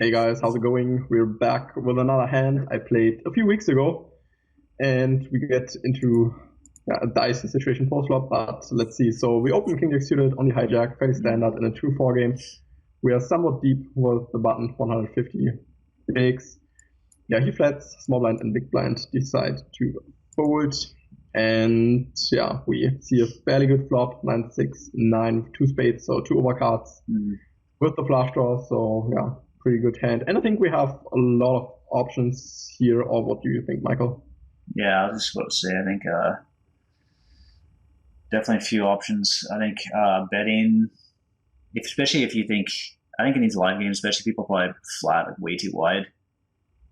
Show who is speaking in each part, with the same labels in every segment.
Speaker 1: Hey guys, how's it going? We're back with another hand I played a few weeks ago, and we get into a dicey situation post-flop, but let's see. So we open King Jack suited on the hijack, fairly standard in a 2-4 game. We are somewhat deep with the button 150 bigs. Yeah, he flats, small blind and big blind decide to fold. And yeah, we see a fairly good flop, 9-6, 9, 2 spades, so 2 overcards with the flush draw. So yeah, pretty good hand. And I think we have a lot of options here. Or what do you think, Michael?
Speaker 2: Yeah, I was just about to say, I think definitely a few options. I think betting, especially if you think, I think in these live games, especially people probably flat like way too wide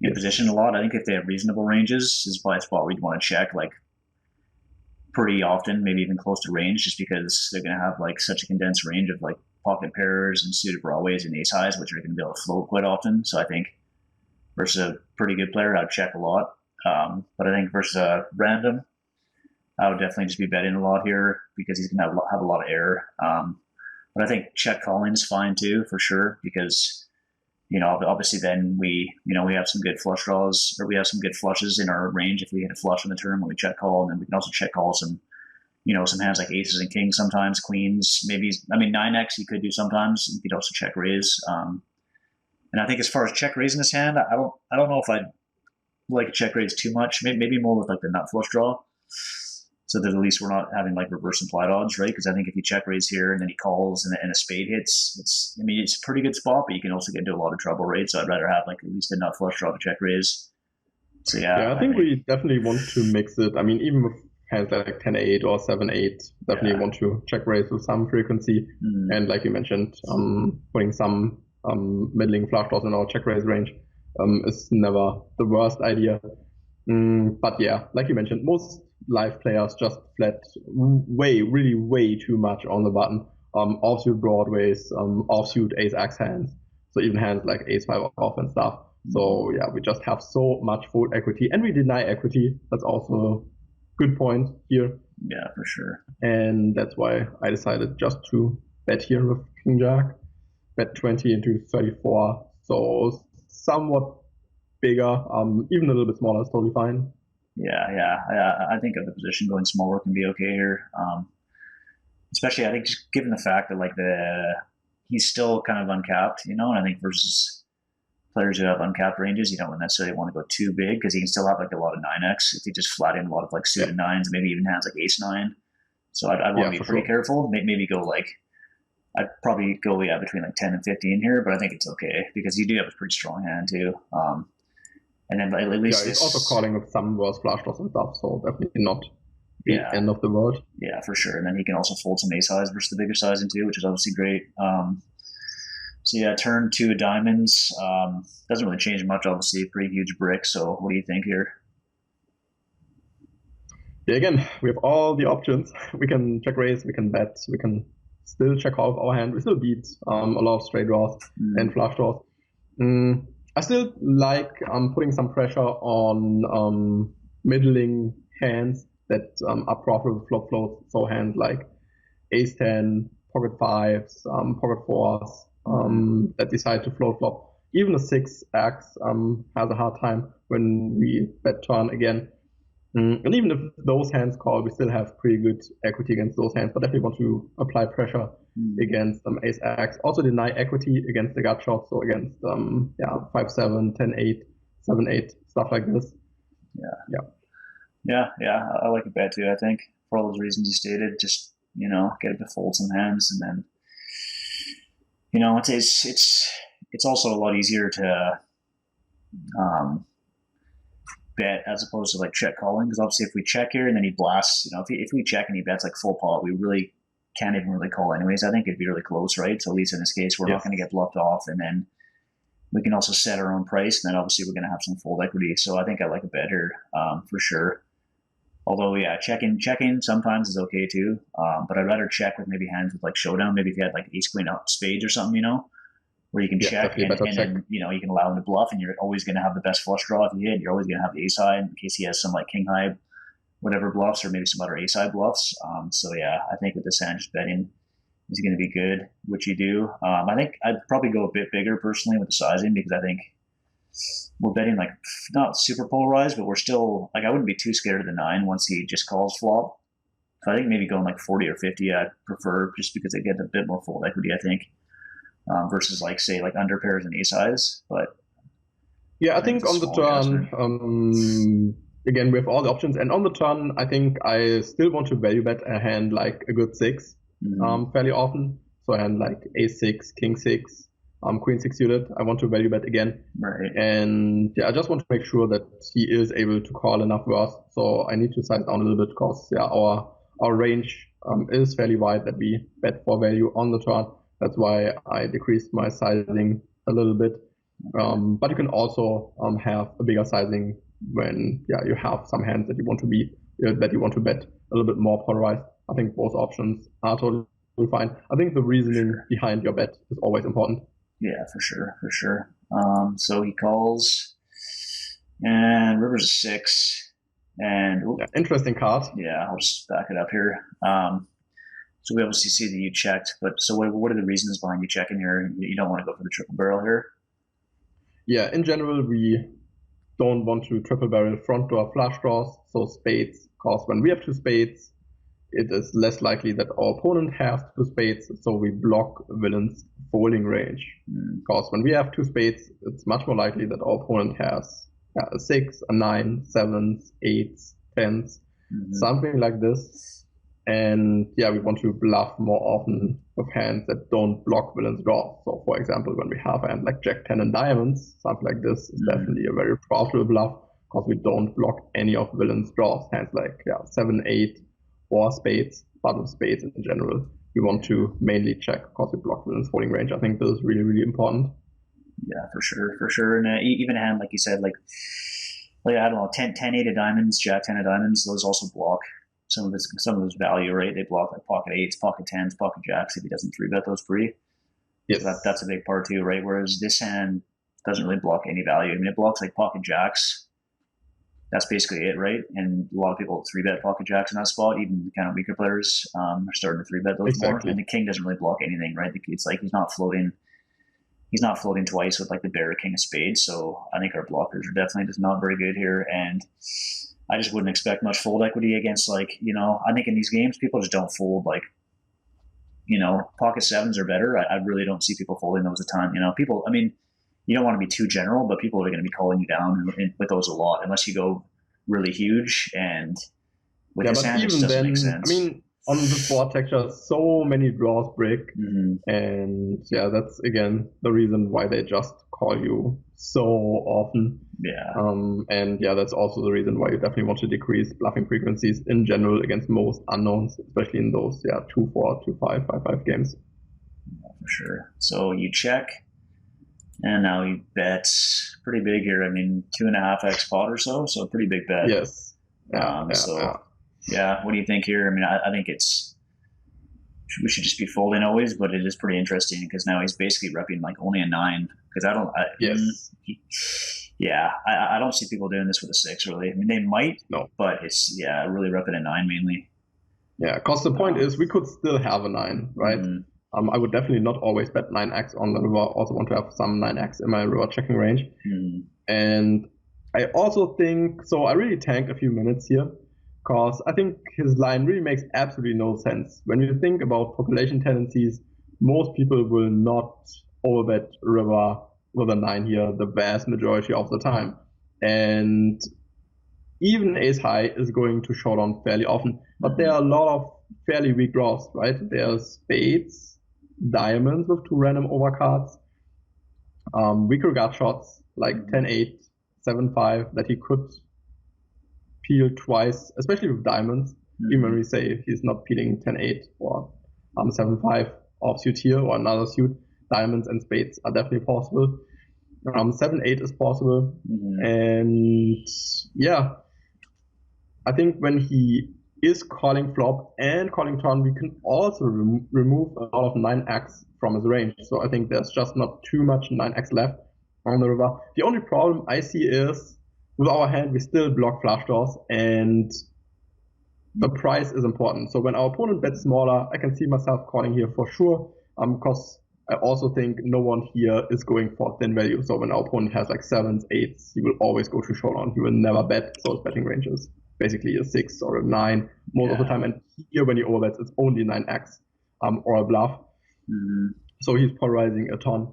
Speaker 2: in position a lot. I think if they have reasonable ranges, this is probably a spot where you'd want to check like pretty often, maybe even close to range, just because they're going to have like such a condensed range of like pocket pairs and suited broadways and ace highs, which are going to be able to float quite often. So I think versus a pretty good player, I'd check a lot. But I think versus a random, I would definitely just be betting a lot here because he's going to have a lot of error. But I think check calling is fine too, for sure, because obviously then we have some good flush draws, or we have some good flushes in our range if we hit a flush on the turn when we check call, and then we can also check call some hands like aces and kings sometimes, queens, maybe. I mean 9x you could do sometimes. You could also check raise. And I think as far as check raising this hand, I don't know if I'd like check raise too much. Maybe more with like the nut flush draw, so that at least we're not having like reverse implied odds, right? Because I think if you check raise here and then he calls and a spade hits, it's a pretty good spot, but you can also get into a lot of trouble, right? So I'd rather have like at least a nut flush draw to check raise. So
Speaker 1: Yeah, I think we definitely want to mix it. I mean, even with hands like 10-8 or 7-8, definitely want to check raise with some frequency. And like you mentioned, putting some middling flush draws in our check raise range is never the worst idea. But yeah, like you mentioned, most live players just flat really way too much on the button. Offsuit broadways, offsuit ace x hands, so even hands like ace 5 off and stuff. So yeah, we just have so much fold equity, and we deny equity. That's also a good point here.
Speaker 2: Yeah, for sure.
Speaker 1: And that's why I decided just to bet here with King Jack, bet 20 into 34. So somewhat bigger, even a little bit smaller is totally fine.
Speaker 2: Yeah. I think of the position going smaller can be okay here. Especially I think just given the fact that he's still kind of uncapped, and I think versus players who have uncapped ranges, you don't necessarily want to go too big because he can still have like a lot of 9x if he just flat in a lot of like suited nines, maybe even hands like ace 9. So I'd want to be pretty careful. Maybe go like, I'd probably go between like 10 and 15 here, but I think it's okay because you do have a pretty strong hand too. And then at least
Speaker 1: he's also calling with some worse flush draws and stuff, so definitely not the end of the world.
Speaker 2: Yeah, for sure. And then he can also fold some ace size versus the bigger size into, which is obviously great. So yeah, turn 2 diamonds. Doesn't really change much, obviously. Pretty huge brick. So what do you think here?
Speaker 1: Yeah, again, we have all the options. We can check raise, we can bet, we can still check off our hand. We still beat a lot of straight draws and flush draws. I still like putting some pressure on middling hands that are profitable flop floats. So hands like ace 10, pocket 5s, pocket 4s that decide to float flop. Even a 6x has a hard time when we bet turn again. And even if those hands call, we still have pretty good equity against those hands, but definitely want to apply pressure against ace x. Also deny equity against the gut shot, so against 5-7, 10-8, 7-8, stuff like this.
Speaker 2: Yeah. I like a bet too. I think for all those reasons you stated, just get it to fold some hands, and then it's also a lot easier to bet as opposed to like check calling, because obviously if we check here and then he blasts, if we check and he bets like full pot, we really can't even really call anyways. I think it'd be really close, right? So at least in this case, we're not going to get bluffed off, and then we can also set our own price, and then obviously we're going to have some fold equity. So I think I like a bet here for sure. Although yeah, checking sometimes is okay too, but I'd rather check with maybe hands with like showdown. Maybe if you had like ace queen up spades or something, where you can check and then you can allow him to bluff, and you're always going to have the best flush draw if you hit. You're always going to have the ace high in case he has some like king high, whatever bluffs, or maybe some other ace high bluffs. So yeah, I think with this hand, just betting is going to be good, which you do. I think I'd probably go a bit bigger personally with the sizing because I think we're betting like not super polarized, but we're still like I wouldn't be too scared of the 9 once he just calls flop. So I think maybe going like 40 or 50 I'd prefer just because I get a bit more fold equity, I think, versus like say like under pairs and ace highs. But
Speaker 1: yeah, I think on the turn, again, we have all the options. And on the turn, I think I still want to value bet a hand like a good 6 fairly often. So a hand like ace-6, king-6, queen-6 suited. I want to value bet again.
Speaker 2: Right.
Speaker 1: And yeah, I just want to make sure that he is able to call enough worse. So I need to size down a little bit because yeah, our range is fairly wide that we bet for value on the turn. That's why I decreased my sizing a little bit. But you can also have a bigger sizing when you have some hands that you want to be that you want to bet a little bit more polarized. I think both options are totally fine. I think the reasoning behind your bet is always important.
Speaker 2: Yeah, for sure. So he calls, and river's a 6, and
Speaker 1: interesting card.
Speaker 2: Yeah, I'll just back it up here. So we obviously see that you checked, but so what are the reasons behind you checking here? You don't want to go for the triple barrel here?
Speaker 1: Yeah, in general, we don't want to triple barrel front door flush draws, so spades, because when we have 2 spades, it is less likely that our opponent has 2 spades, so we block villain's folding range. Because when we have 2 spades, it's much more likely that our opponent has a 6, a 9, 7s, 8s, 10s, something like this. And yeah, we want to bluff more often with hands that don't block villain's draw. So for example, when we have a hand like Jack 10 and diamonds, something like this is definitely a very profitable bluff because we don't block any of villain's draws. Hands like 7, 8, or spades, but with spades in general, we want to mainly check because we block villain's folding range. I think this is really, really important.
Speaker 2: Yeah, for sure. And even a hand like you said, like I don't know, 10, 8 of diamonds, Jack 10 of diamonds, those also block some of his value, right? They block like pocket 8s, pocket 10s, pocket jacks if he doesn't 3-bet those free.
Speaker 1: Yes.
Speaker 2: So that's a big part too, right? Whereas this hand doesn't really block any value. I mean, it blocks like pocket jacks. That's basically it, right? And a lot of people 3-bet pocket jacks in that spot. Even the kind of weaker players are starting to 3-bet those more. And the king doesn't really block anything, right? It's like he's not floating twice with like the bear king of spades. So I think our blockers are definitely just not very good here. And I just wouldn't expect much fold equity against I think in these games, people just don't fold pocket 7s are better. I really don't see people folding those a ton. People, I mean, you don't want to be too general, but people are going to be calling you down with those a lot unless you go really huge. And with this hand, it just doesn't make sense.
Speaker 1: I mean, on the board texture, so many draws break. And yeah, that's again the reason why they just call you so often.
Speaker 2: Yeah.
Speaker 1: And yeah, that's also the reason why you definitely want to decrease bluffing frequencies in general against most unknowns, especially in those 2-4, 2-5, 5-5 games.
Speaker 2: Yeah, for sure. So you check, and now you bet pretty big here. I mean, 2.5x pot or so a pretty big bet.
Speaker 1: Yes.
Speaker 2: Yeah, what do you think here? I mean, I think we should just be folding always, but it is pretty interesting because now he's basically repping like only a 9. Because I don't see people doing this with a 6 really. I mean, they might, but it's really repping a 9 mainly. Yeah,
Speaker 1: because the point is we could still have a 9, right? I would definitely not always bet 9x on the river. Also want to have some 9x in my river checking range. And I also think so. I really tanked a few minutes here. Because I think his line really makes absolutely no sense. When you think about population tendencies, most people will not overbet river with a 9 here the vast majority of the time. And even ace high is going to showdown fairly often. But there are a lot of fairly weak draws, right? There's spades, diamonds with 2 random overcards, weaker gut shots like 10-8, 7-5 that he could peel twice, especially with diamonds. Even when we say he's not peeling 10-8 or 7-5 offsuit here or another suit, diamonds and spades are definitely possible. 7-8 is possible. And yeah, I think when he is calling flop and calling turn, we can also remove a lot of 9x from his range. So I think there's just not too much 9x left on the river. The only problem I see is with our hand, we still block flush draws, and the price is important. So when our opponent bets smaller, I can see myself calling here for sure, because I also think no one here is going for thin value. So when our opponent has like 7s, 8s, he will always go to showdown. He will never bet those betting ranges. Basically a 6 or a 9 most of the time. And here when he overbets, it's only 9x or a bluff. So he's polarizing a ton.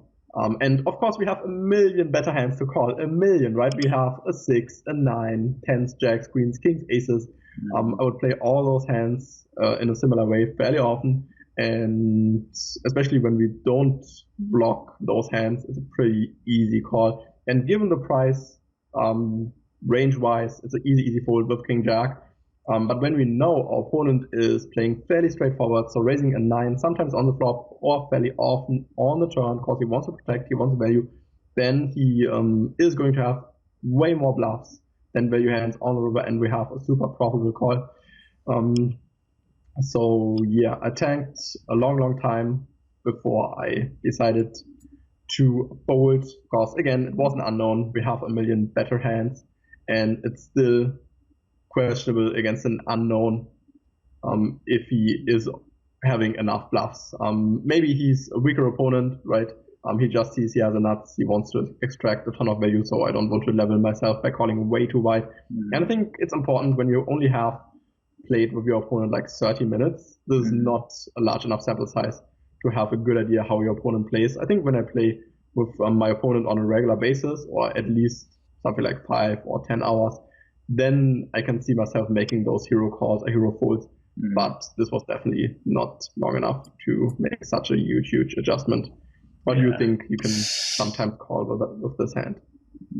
Speaker 1: And of course, we have a million better hands to call. A million, right? We have a 6, a 9, 10s, jacks, queens, kings, aces. I would play all those hands in a similar way fairly often. And especially when we don't block those hands, it's a pretty easy call. And given the price, range-wise, it's an easy fold with king jack. But when we know our opponent is playing fairly straightforward, so raising a 9, sometimes on the flop or fairly often on the turn, because he wants to protect, he wants value, then he is going to have way more bluffs than value hands on the river, and we have a super profitable call. So yeah, I tanked a long time before I decided to fold, because again, it was an unknown. We have a million better hands, and it's still questionable against an unknown if he is having enough bluffs. Maybe he's a weaker opponent, right? He just sees he has a nuts, he wants to extract a ton of value, so I don't want to level myself by calling way too wide. And I think it's important when you only have played with your opponent like 30 minutes, this is not a large enough sample size to have a good idea how your opponent plays. I think when I play with my opponent on a regular basis, or at least something like 5 or 10 hours, then I can see myself making those hero calls or hero folds. But this was definitely not long enough to make such a huge adjustment. What do you think you can sometimes call with this hand?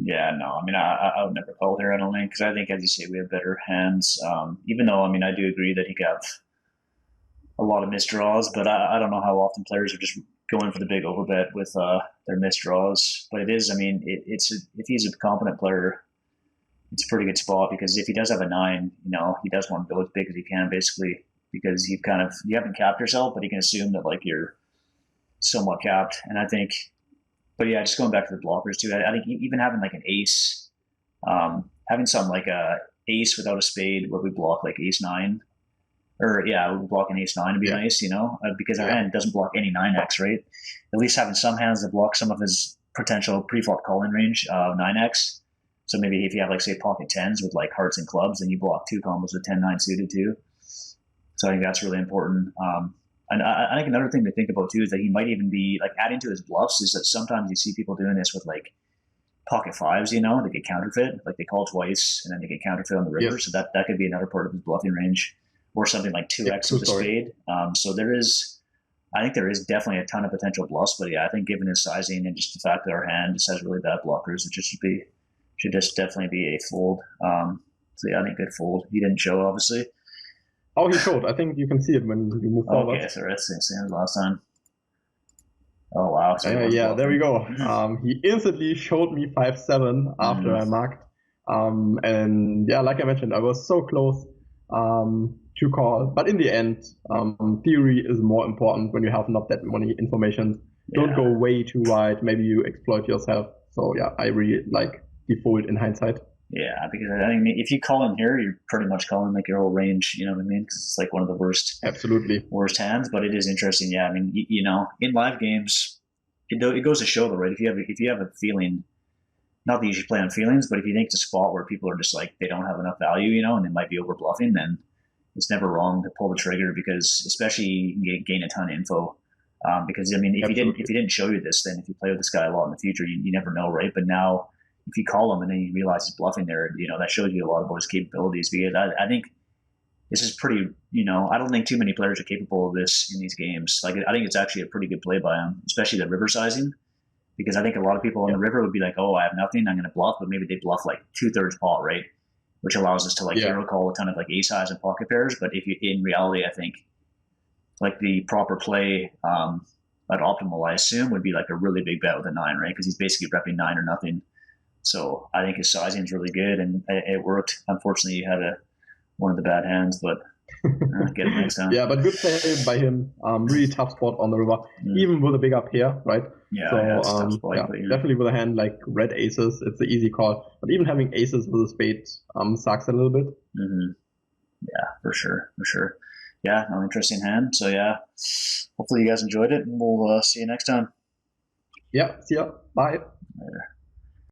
Speaker 2: Yeah, no, I mean, I would never call here, I don't think, because I think, as you say, we have better hands. Even though, I mean, I do agree that he got a lot of misdraws, but I don't know how often players are just going for the big overbet with their misdraws. But it is, I mean, if he's a competent player, it's a pretty good spot, because if he does have a 9, you know, he does want to go as big as he can, basically, because you haven't capped yourself, but he can assume that like you're somewhat capped. And I think, but yeah, just going back to the blockers too, I think even having like an ace, having some like a ace without a spade where we block like ace 9, or we block an ace 9 would be nice, you know, because our hand doesn't block any 9x, right? At least having some hands that block some of his potential pre-flop calling range of 9x. So maybe if you have like say pocket 10s with like hearts and clubs, then you block 2 combos with 10-9 suited too. So I think that's really important. And I think another thing to think about too is that he might even be like adding to his bluffs is that sometimes you see people doing this with like pocket 5s, you know, they get counterfeit, like they call twice and then they get counterfeit on the river. So that could be another part of his bluffing range, or something like 2x with a spade. So I think there is definitely a ton of potential bluffs, but yeah, I think given his sizing and just the fact that our hand just has really bad blockers, it just should just definitely be a fold. So yeah, I think good fold. He didn't show, obviously.
Speaker 1: Oh, he showed. I think you can see it when you move forward.
Speaker 2: Okay, so that's the same as last time. Oh wow! So
Speaker 1: there we go. He instantly showed me 5-7 after I marked. And yeah, like I mentioned, I was so close to call, but in the end, theory is more important when you have not that many information. Don't go way too wide. Maybe you exploit yourself. So yeah, I really like default in hindsight.
Speaker 2: Yeah, because I think if you call in here, you're pretty much calling like your whole range. You know what I mean? Because it's like one of the worst hands. But it is interesting. Yeah, I mean, you know, in live games, it goes to show though, right? If you have a feeling, not that you should play on feelings, but if you think it's a spot where people are just like they don't have enough value, you know, and they might be over bluffing, then it's never wrong to pull the trigger, because especially you gain a ton of info. Because I mean, if he didn't show you this, then if you play with this guy a lot in the future, you never know, right? But now, if you call him and then you realize he's bluffing there, you know, that shows you a lot about his capabilities. Because I think this is pretty, you know, I don't think too many players are capable of this in these games. Like, I think it's actually a pretty good play by him, especially the river sizing. Because I think a lot of people on the river would be like, oh, I have nothing, I'm going to bluff, but maybe they bluff like 2/3 pot, right? Which allows us to like hero call a ton of like ace highs and pocket pairs. But if you, in reality, I think like the proper play at optimal, I assume, would be like a really big bet with a 9, right? Because he's basically repping 9 or nothing. So I think his sizing is really good, and it worked. Unfortunately, he had one of the bad hands, but get it next time.
Speaker 1: Yeah, but good play by him. Really tough spot on the river, even with a big up pair, right?
Speaker 2: Yeah,
Speaker 1: so,
Speaker 2: it's a tough spot,
Speaker 1: definitely with a hand like red aces, it's an easy call. But even having aces with a spade sucks a little bit.
Speaker 2: Yeah, for sure, for sure. Yeah, no, interesting hand. So yeah, hopefully you guys enjoyed it, and we'll see you next time.
Speaker 1: Yeah, see ya. Bye.
Speaker 2: Later.